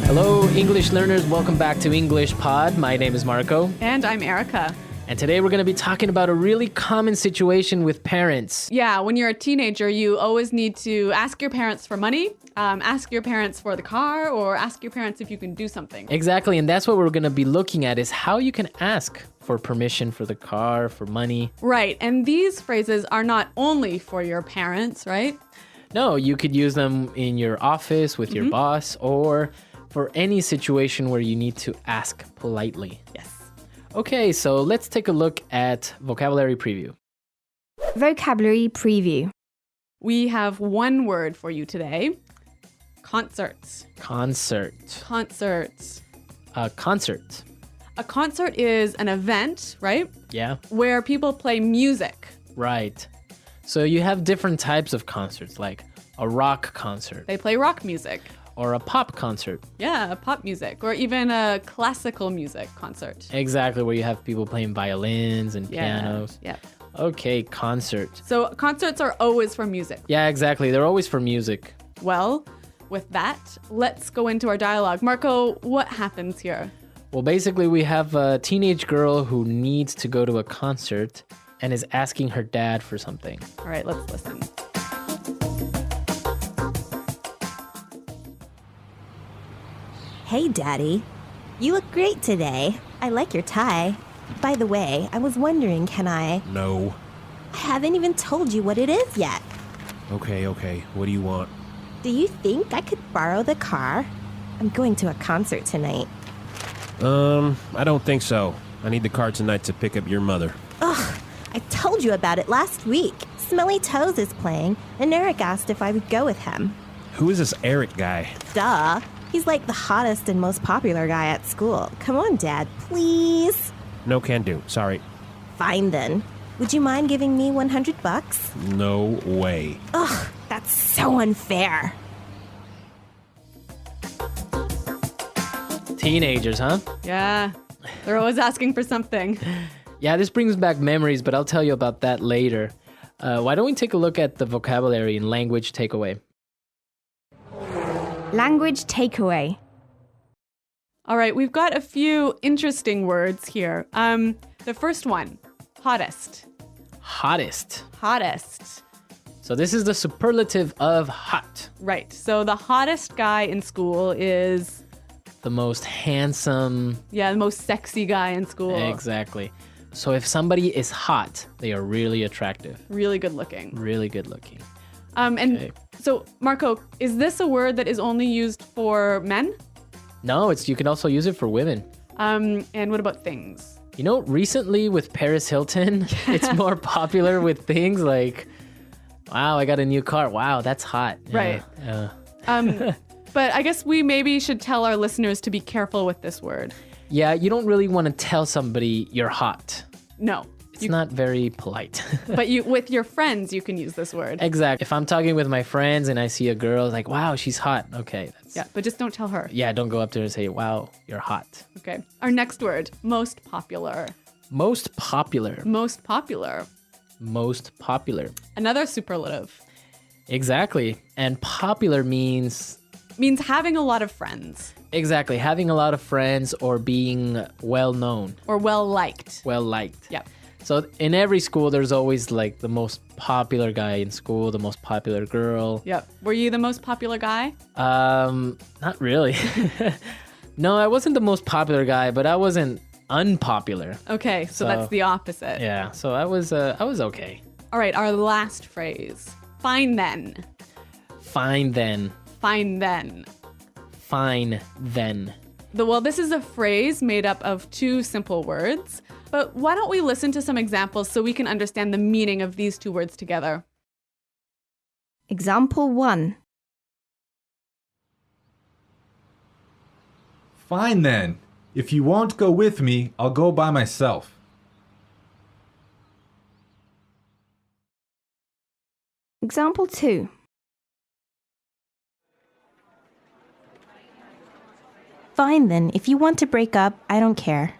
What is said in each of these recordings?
Hello, English learners. Welcome back to English Pod. My name is Marco. And I'm Erica. And today we're going to be talking about a really common situation with parents. Yeah, when you're a teenager, you always need to ask your parents for money, ask your parents for the car, or ask your parents if you can do something. Exactly, and that's what we're going to be looking at is how you can ask for permission for the car, for money. Right, and these phrases are not only for your parents, right? No, you could use them in your office with your boss or for any situation where you need to ask politely. Yes. Okay, so let's take a look at vocabulary preview. Vocabulary preview. We have one word for you today. Concerts. Concert. Concerts. Concert. A concert is an event, right? Yeah, Where people play music. right. So you have different types of concerts, like a rock concert They play rock music. or a pop concert. Yeah, pop music, or even a classical music concert. Exactly, where you have people playing violins and pianos. Yeah. Okay, concert. So concerts are always for music. Yeah, exactly. They're always for music. Well, with that, let's go into our dialogue. Marco, what happens here? Well, basically, we have a teenage girl who needs to go to a concert and is asking her dad for something. All right, let's listen. Hey, Daddy. You look great today. I like your tie. By the way, I was wondering, can I... No. I haven't even told you what it is yet. Okay. What do you want? Do you think I could borrow the car? I'm going to a concert tonight. I don't think so. I need the car tonight to pick up your mother. Ugh, I told you about it last week. Smelly Toes is playing, and Eric asked if I would go with him. Who is this Eric guy? Duh. He's like the hottest and most popular guy at school. Come on, Dad, please. No can do. Sorry. Fine then. Would you mind giving me $100? No way. Ugh, that's so unfair. Teenagers, huh? Yeah, they're always asking for something. Yeah, this brings back memories, but I'll tell you about that later. Why don't we take a look at the vocabulary in language takeaway? Language takeaway. All right, we've got a few interesting words here. The first one, hottest. Hottest. Hottest. So this is the superlative of hot. Right, so the hottest guy in school is, The most handsome. the most sexy guy in school. Exactly. So if somebody is hot, they are really attractive, Really good looking. really good looking. And Okay. so, Marco, is this a word that is only used for men? No, you can also use it for women. And what about things? You know, recently with Paris Hilton, it's more popular with things like, wow, I got a new car. Wow, that's hot. Right. Yeah. But I guess we maybe should tell our listeners to be careful with this word. Yeah, you don't really want to tell somebody you're hot. No. It's not very polite. But with your friends, you can use this word. Exactly. If I'm talking with my friends and I see a girl, like, wow, she's hot. Okay. Yeah, but just don't tell her. Yeah, don't go up to her and say, wow, you're hot. Okay. Our next word, most popular. Most popular. Most popular. Most popular. Another superlative. Exactly. And popular means... Means having a lot of friends. Exactly. Having a lot of friends or being well known. Or well liked. Well liked. Yeah. So in every school, there's always like the most popular guy in school, the most popular girl. Yep. Were you the most popular guy? Not really. No, I wasn't the most popular guy, but I wasn't unpopular. Okay, so that's the opposite. Yeah, so I was okay. All right, our last phrase. Fine then. Fine then. Fine then. Fine then. Well, this is a phrase made up of two simple words, but why don't we listen to some examples so we can understand the meaning of these two words together? Example 1. Fine then. If you won't go with me, I'll go by myself. Example 2. Fine then. If you want to break up, I don't care.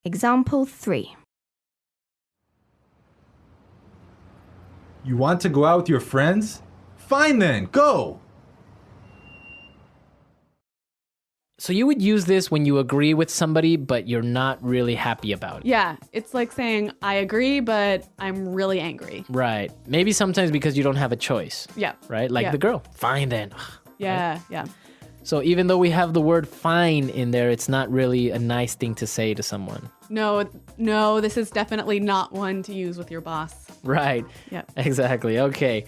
Example 3. You want to go out with your friends? Fine then, go! So you would use this when you agree with somebody, but you're not really happy about it. Yeah, it's like saying, I agree, but I'm really angry. Right. Maybe sometimes because you don't have a choice. Yeah. Right? Like Yeah. the girl. Fine then. Yeah, yeah. So even though we have the word fine in there, it's not really a nice thing to say to someone. No, this is definitely not one to use with your boss. Right. Yeah. Exactly. Okay,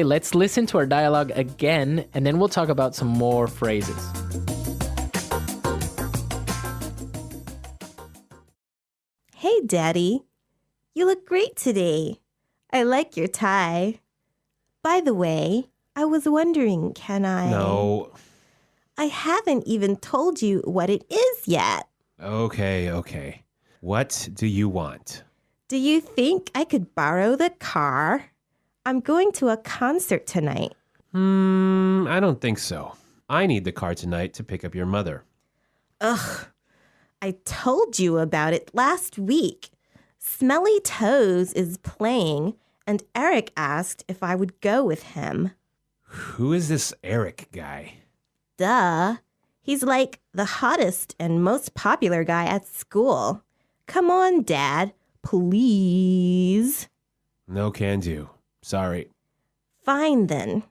let's listen to our dialogue again, and then we'll talk about some more phrases. Hey, Daddy. You look great today. I like your tie. By the way, I was wondering, can I... No. I haven't even told you what it is yet. Okay. What do you want? Do you think I could borrow the car? I'm going to a concert tonight. I don't think so. I need the car tonight to pick up your mother. Ugh. I told you about it last week. Smelly Toes is playing, and Eric asked if I would go with him. Who is this Eric guy? Duh. He's like the hottest and most popular guy at school. Come on, Dad. Please. No can do. Sorry. Fine then.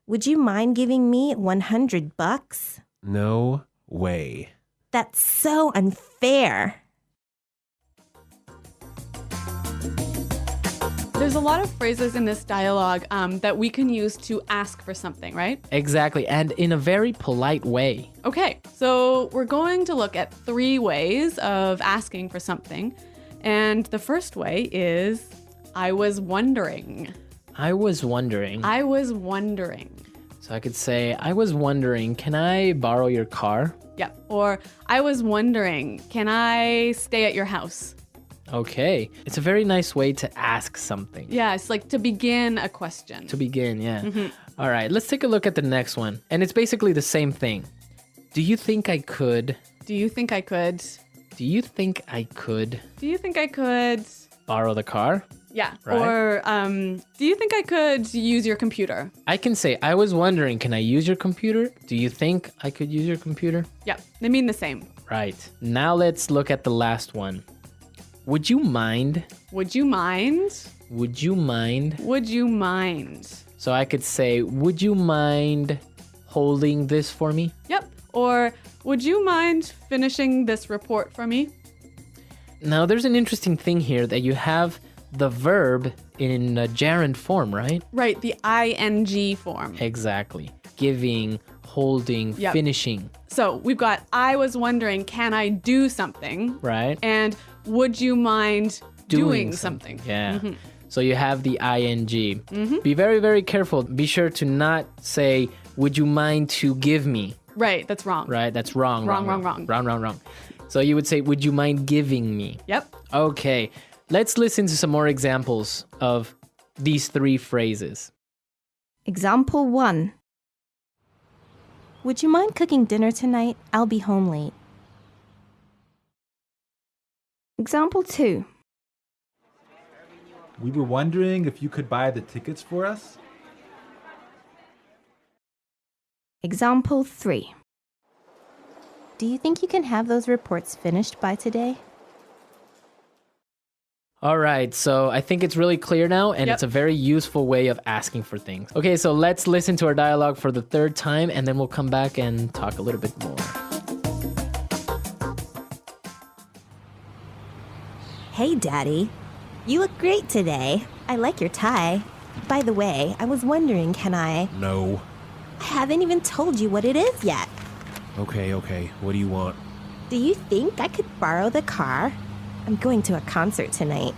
Would you mind giving me $100? No way. That's so unfair. There's a lot of phrases in this dialogue that we can use to ask for something, right? Exactly, and in a very polite way. Okay, so we're going to look at 3 ways of asking for something. And the first way is, I was wondering. I was wondering. I was wondering. So I could say, I was wondering, can I borrow your car? Yeah. Or, I was wondering, can I stay at your house? Okay. It's a very nice way to ask something. Yeah, it's like to begin a question. To begin, yeah. All right, let's take a look at the next one. And it's basically the same thing. Do you think I could? Do you think I could? Do you think I could Do you think I could? borrow the car? Yeah. Right. Or, do you think I could use your computer? I can say, I was wondering, can I use your computer? Do you think I could use your computer? Yeah, they mean the same. Right. Now let's look at the last one. Would you mind? Would you mind? Would you mind? Would you mind? So I could say, would you mind holding this for me? Yep. Or, would you mind finishing this report for me? Now there's an interesting thing here that you have the verb in a gerund form, right? Right, the ing form. Exactly. Giving, holding, Yep. finishing, So we've got, I was wondering, can I do something? right? And would you mind doing something? Yeah. So you have the ing. Be very, very careful. Be sure to not say, would you mind to give me? Right, that's wrong. Right? That's wrong. Wrong. So you would say, would you mind giving me? Yep. Okay. Let's listen to some more examples of these 3 phrases. Example 1. Would you mind cooking dinner tonight? I'll be home late. Example 2. We were wondering if you could buy the tickets for us? Example 3. Do you think you can have those reports finished by today? All right, so I think it's really clear now, and Yep. it's a very useful way of asking for things. Okay, so let's listen to our dialogue for the 3rd time, and then we'll come back and talk a little bit more. Hey, Daddy. You look great today. I like your tie. By the way, I was wondering, can I... No. I haven't even told you what it is yet. Okay. What do you want? Do you think I could borrow the car? I'm going to a concert tonight.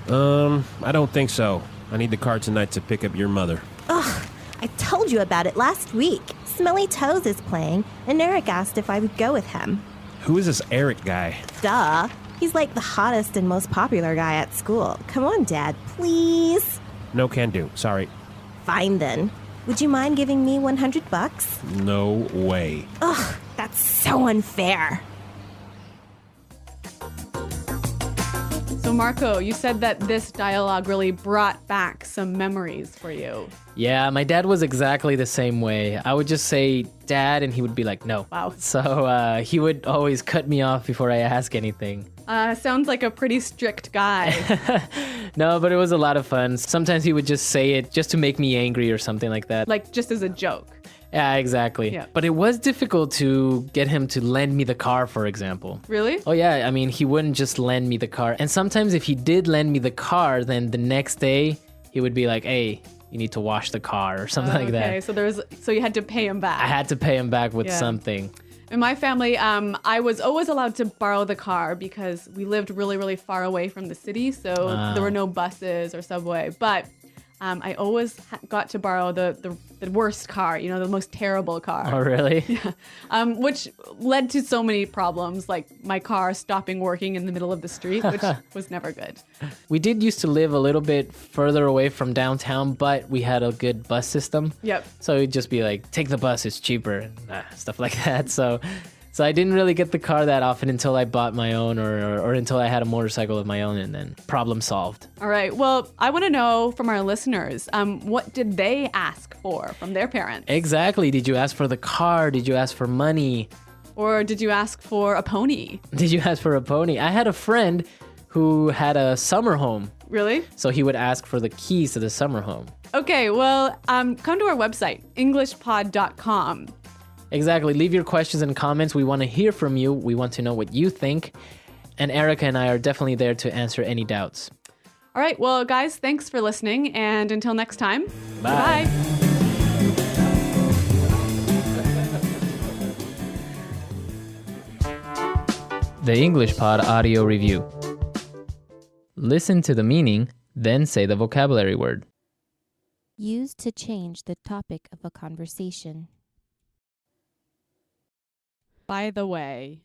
I don't think so. I need the car tonight to pick up your mother. Ugh, I told you about it last week. Smelly Toes is playing, and Eric asked if I would go with him. Who is this Eric guy? Duh. He's like the hottest and most popular guy at school. Come on, Dad, please. No can do. Sorry. Fine then. Would you mind giving me $100? No way. Ugh, that's so unfair. So Marco, you said that this dialogue really brought back some memories for you. Yeah, my dad was exactly the same way. I would just say, Dad, and he would be like, no. Wow. So he would always cut me off before I ask anything. Sounds like a pretty strict guy. No, but it was a lot of fun. Sometimes he would just say it just to make me angry or something like that. Like just as a joke. Yeah, exactly. Yeah. But it was difficult to get him to lend me the car, for example. Really? Oh, yeah. I mean, he wouldn't just lend me the car. And sometimes if he did lend me the car, then the next day he would be like, hey, you need to wash the car or something like that. Okay, so you had to pay him back. I had to pay him back with Yeah. something. In my family, I was always allowed to borrow the car because we lived really, really far away from the city. So there were no buses or subway. But I always got to borrow the worst car, you know, the most terrible car. Oh, really? Which led to so many problems, like my car stopping working in the middle of the street, which was never good. We did used to live a little bit further away from downtown, but we had a good bus system. Yep. So it'd just be like, take the bus, it's cheaper, and stuff like that. So I didn't really get the car that often until I bought my own or until I had a motorcycle of my own, and then problem solved. All right. Well, I want to know from our listeners, what did they ask for from their parents? Exactly. Did you ask for the car? Did you ask for money? Or did you ask for a pony? Did you ask for a pony? I had a friend who had a summer home. Really? So he would ask for the keys to the summer home. Okay. Well, come to our website, englishpod.com. Exactly. Leave your questions and comments. We want to hear from you. We want to know what you think. And Erica and I are definitely there to answer any doubts. All right. Well, guys, thanks for listening. And until next time, Bye. bye. The English Pod Audio Review. Listen to the meaning, then say the vocabulary word. Used to change the topic of a conversation. By the way,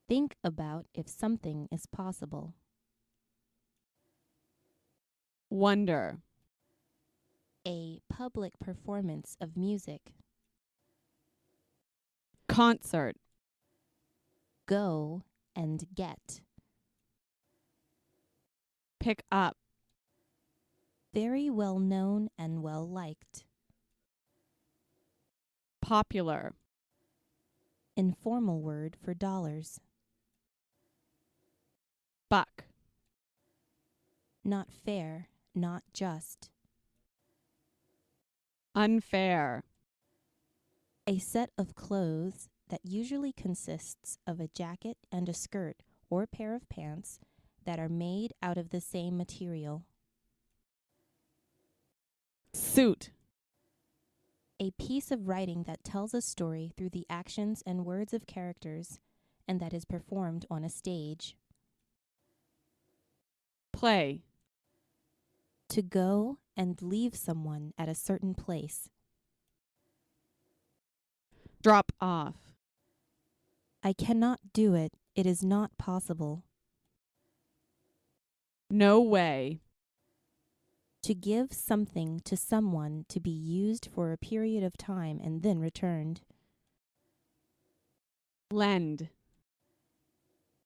Think about if something is possible. wonder, A public performance of music. concert, Go and get. pick up, Very well known and well liked. popular, Informal word for dollars. buck, Not fair, not just. unfair, A set of clothes that usually consists of a jacket and a skirt or pair of pants that are made out of the same material. suit, A piece of writing that tells a story through the actions and words of characters and that is performed on a stage. play, To go and leave someone at a certain place. drop off, I cannot do it. It is not possible. no way, To give something to someone to be used for a period of time and then returned. lend,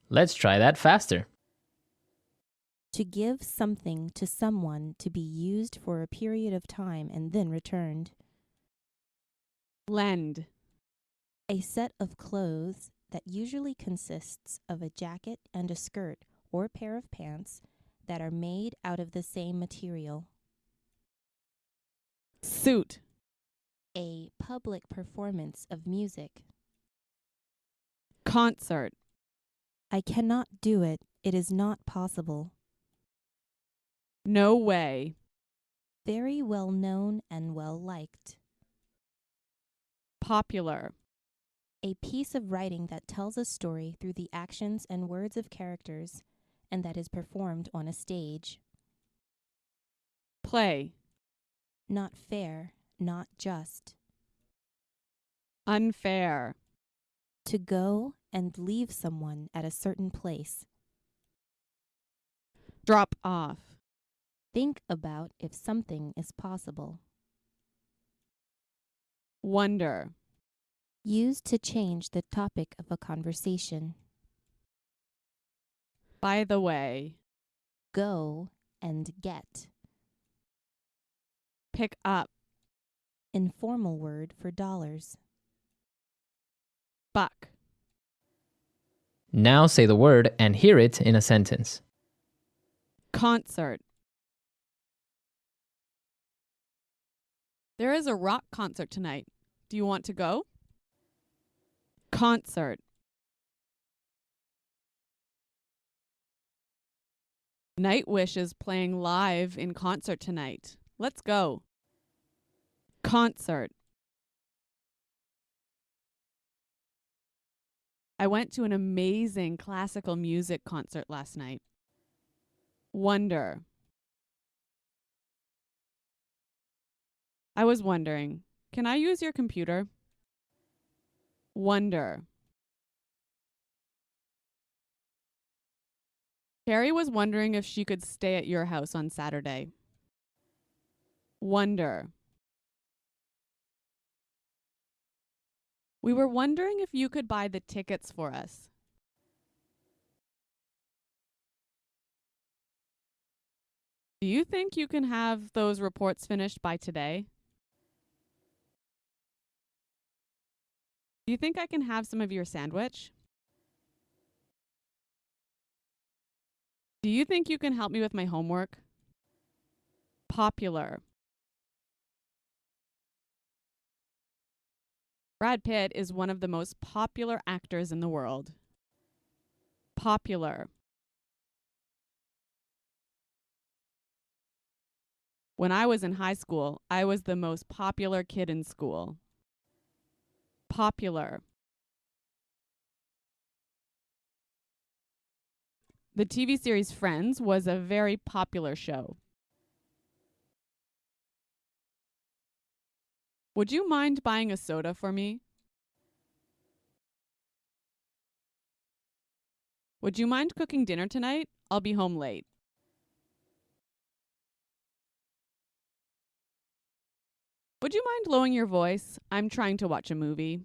Let's try that faster. To give something to someone to be used for a period of time and then returned. lend, A set of clothes that usually consists of a jacket and a skirt or pair of pants that are made out of the same material. suit, A public performance of music. concert, I cannot do it. It is not possible. no way, Very well known and well liked. popular, A piece of writing that tells a story through the actions and words of characters and that is performed on a stage. play, Not fair, not just. unfair, To go and leave someone at a certain place. drop off, Think about if something is possible. wonder, Used to change the topic of a conversation. By the way. Go and get. Pick up. Informal word for dollars. Buck. Now say the word and hear it in a sentence. Concert. There is a rock concert tonight. Do you want to go? Concert. Nightwish is playing live in concert tonight. Let's go. Concert. I went to an amazing classical music concert last night. Wonder. I was wondering, can I use your computer? Wonder. Carrie was wondering if she could stay at your house on Saturday. Wonder. We were wondering if you could buy the tickets for us. Do you think you can have those reports finished by today? Do you think I can have some of your sandwich? Do you think you can help me with my homework? Popular. Brad Pitt is one of the most popular actors in the world. Popular. When I was in high school, I was the most popular kid in school. Popular. The TV series Friends was a very popular show. Would you mind buying a soda for me? Would you mind cooking dinner tonight? I'll be home late. Would you mind lowering your voice? I'm trying to watch a movie.